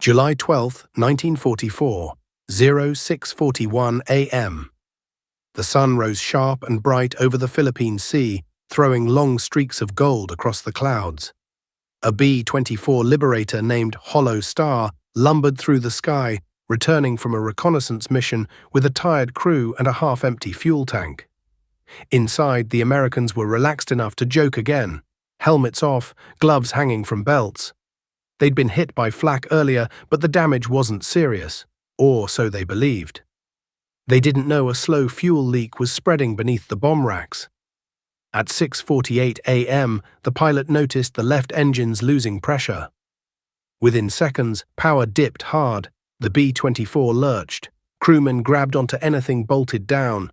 July 12, 1944, 06:41 a.m. The sun rose sharp and bright over the Philippine Sea, throwing long streaks of gold across the clouds. A B-24 Liberator named Hollow Star lumbered through the sky, returning from a reconnaissance mission with a tired crew and a half-empty fuel tank. Inside, the Americans were relaxed enough to joke again, helmets off, gloves hanging from belts. They'd been hit by flak earlier, but the damage wasn't serious, or so they believed. They didn't know a slow fuel leak was spreading beneath the bomb racks. At 6:48 a.m., the pilot noticed the left engines losing pressure. Within seconds, power dipped hard. The B-24 lurched. Crewmen grabbed onto anything bolted down.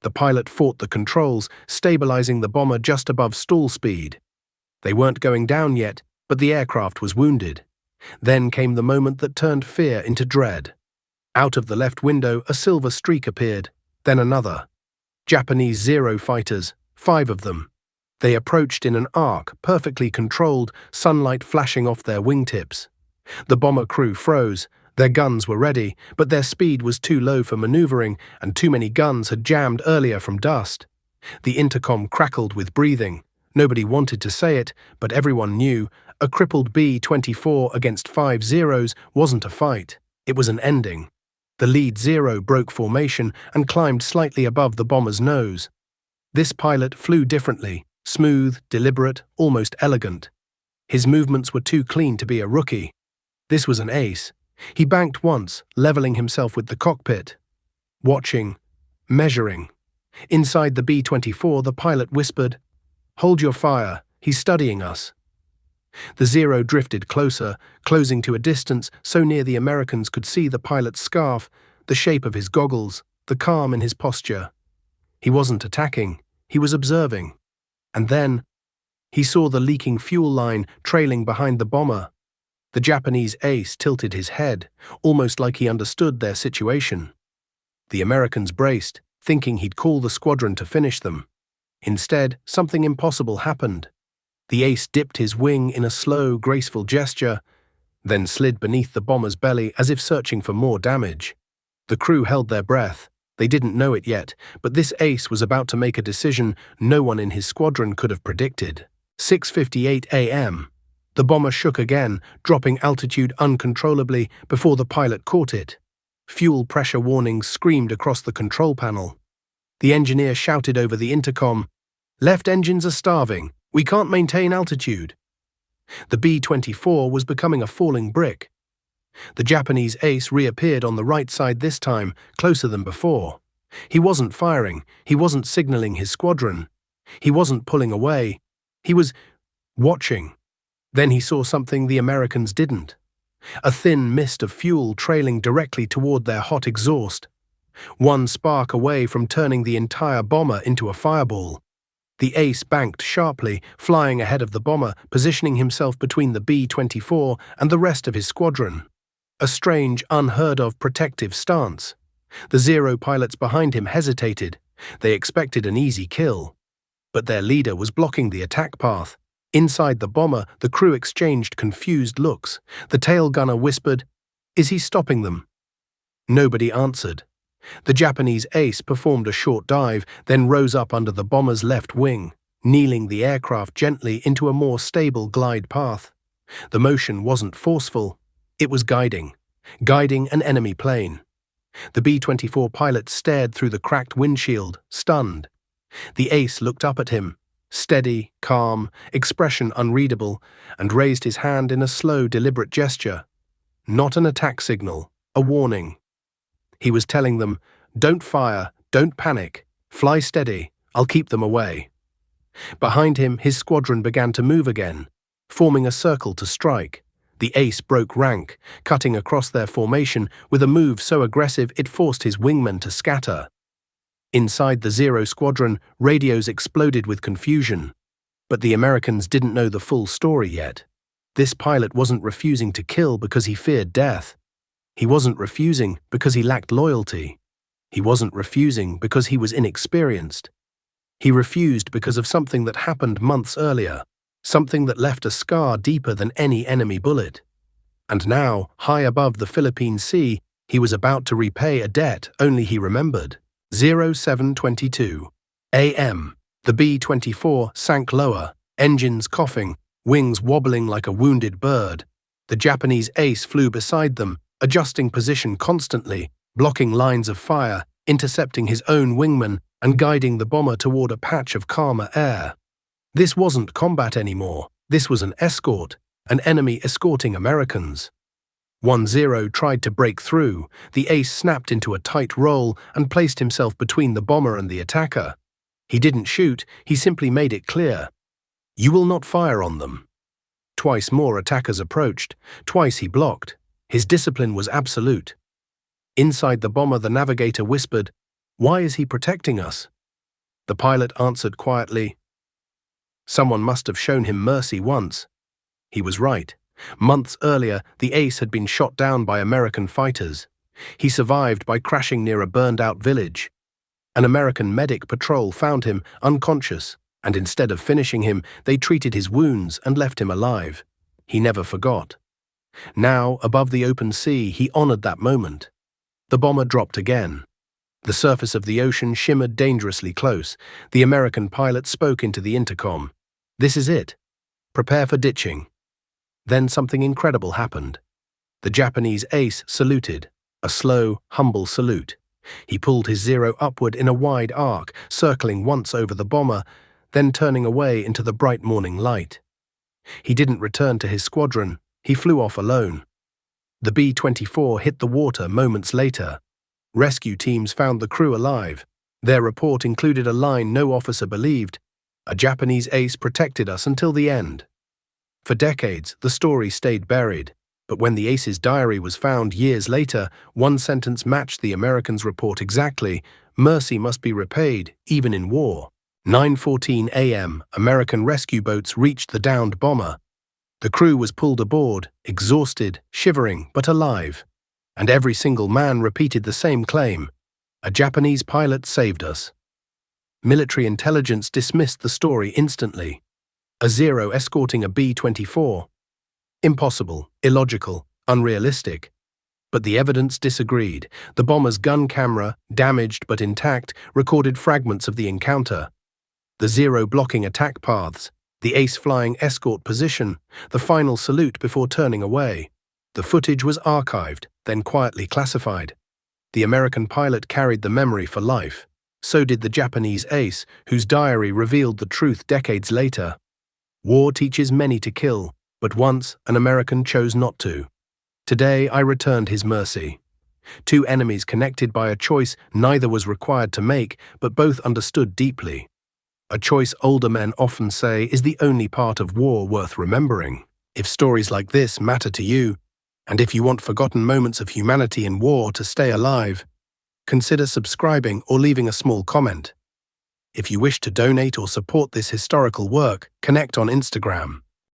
The pilot fought the controls, stabilizing the bomber just above stall speed. They weren't going down yet, but the aircraft was wounded. Then came the moment that turned fear into dread. Out of the left window, a silver streak appeared, then another. Japanese Zero fighters, 5 of them. They approached in an arc, perfectly controlled, sunlight flashing off their wingtips. The bomber crew froze. Their guns were ready, but their speed was too low for maneuvering, and too many guns had jammed earlier from dust. The intercom crackled with breathing. Nobody wanted to say it, but everyone knew. A crippled B-24 against 5 Zeros wasn't a fight. It was an ending. The lead Zero broke formation and climbed slightly above the bomber's nose. This pilot flew differently, smooth, deliberate, almost elegant. His movements were too clean to be a rookie. This was an ace. He banked once, leveling himself with the cockpit. Watching, measuring. Inside the B-24, the pilot whispered, "Hold your fire, he's studying us." The Zero drifted closer, closing to a distance so near the Americans could see the pilot's scarf, the shape of his goggles, the calm in his posture. He wasn't attacking, he was observing. And then, he saw the leaking fuel line trailing behind the bomber. The Japanese ace tilted his head, almost like he understood their situation. The Americans braced, thinking he'd call the squadron to finish them. Instead, something impossible happened. The ace dipped his wing in a slow, graceful gesture, then slid beneath the bomber's belly as if searching for more damage. The crew held their breath. They didn't know it yet, but this ace was about to make a decision no one in his squadron could have predicted. 6:58 a.m. The bomber shook again, dropping altitude uncontrollably before the pilot caught it. Fuel pressure warnings screamed across the control panel. The engineer shouted over the intercom, "Left engines are starving. We can't maintain altitude." The B-24 was becoming a falling brick. The Japanese ace reappeared on the right side this time, closer than before. He wasn't firing, he wasn't signaling his squadron. He wasn't pulling away. He was watching. Then he saw something the Americans didn't. A thin mist of fuel trailing directly toward their hot exhaust. One spark away from turning the entire bomber into a fireball. The ace banked sharply, flying ahead of the bomber, positioning himself between the B-24 and the rest of his squadron. A strange, unheard-of protective stance. The Zero pilots behind him hesitated. They expected an easy kill. But their leader was blocking the attack path. Inside the bomber, the crew exchanged confused looks. The tail gunner whispered, "Is he stopping them?" Nobody answered. The Japanese ace performed a short dive, then rose up under the bomber's left wing, kneeling the aircraft gently into a more stable glide path. The motion wasn't forceful. It was guiding an enemy plane. The B-24 pilot stared through the cracked windshield, stunned. The ace looked up at him, steady, calm, expression unreadable, and raised his hand in a slow, deliberate gesture. Not an attack signal, a warning. He was telling them, "Don't fire, don't panic, fly steady, I'll keep them away." Behind him, his squadron began to move again, forming a circle to strike. The ace broke rank, cutting across their formation with a move so aggressive it forced his wingmen to scatter. Inside the Zero squadron, radios exploded with confusion. But the Americans didn't know the full story yet. This pilot wasn't refusing to kill because he feared death. He wasn't refusing because he lacked loyalty. He wasn't refusing because he was inexperienced. He refused because of something that happened months earlier, something that left a scar deeper than any enemy bullet. And now, high above the Philippine Sea, he was about to repay a debt only he remembered. 07:22 a.m. The B-24 sank lower, engines coughing, wings wobbling like a wounded bird. The Japanese ace flew beside them, adjusting position constantly, blocking lines of fire, intercepting his own wingman, and guiding the bomber toward a patch of calmer air. This wasn't combat anymore. This was an escort, an enemy escorting Americans. 1-0 tried to break through. The ace snapped into a tight roll and placed himself between the bomber and the attacker. He didn't shoot, he simply made it clear. You will not fire on them. Twice more attackers approached. Twice he blocked. His discipline was absolute. Inside the bomber, the navigator whispered, "Why is he protecting us?" The pilot answered quietly, "Someone must have shown him mercy once." He was right. Months earlier, the ace had been shot down by American fighters. He survived by crashing near a burned-out village. An American medic patrol found him unconscious, and instead of finishing him, they treated his wounds and left him alive. He never forgot. Now, above the open sea, he honored that moment. The bomber dropped again. The surface of the ocean shimmered dangerously close. The American pilot spoke into the intercom. "This is it. Prepare for ditching." Then something incredible happened. The Japanese ace saluted, a slow, humble salute. He pulled his Zero upward in a wide arc, circling once over the bomber, then turning away into the bright morning light. He didn't return to his squadron. He flew off alone. The B-24 hit the water moments later. Rescue teams found the crew alive. Their report included a line no officer believed: "A Japanese ace protected us until the end." For decades, the story stayed buried, but when the ace's diary was found years later, one sentence matched the Americans' report exactly: "Mercy must be repaid, even in war." 9:14 a.m., American rescue boats reached the downed bomber. The crew was pulled aboard, exhausted, shivering, but alive. And every single man repeated the same claim: "A Japanese pilot saved us." Military intelligence dismissed the story instantly. A Zero escorting a B-24. Impossible, illogical, unrealistic. But the evidence disagreed. The bomber's gun camera, damaged but intact, recorded fragments of the encounter. The Zero blocking attack paths, the ace flying escort position, the final salute before turning away. The footage was archived, then quietly classified. The American pilot carried the memory for life. So did the Japanese ace, whose diary revealed the truth decades later. War teaches many to kill, but once an American chose not to. Today I returned his mercy. Two enemies connected by a choice neither was required to make, but both understood deeply. A choice older men often say is the only part of war worth remembering. If stories like this matter to you, and if you want forgotten moments of humanity in war to stay alive, consider subscribing or leaving a small comment. If you wish to donate or support this historical work, connect on Instagram.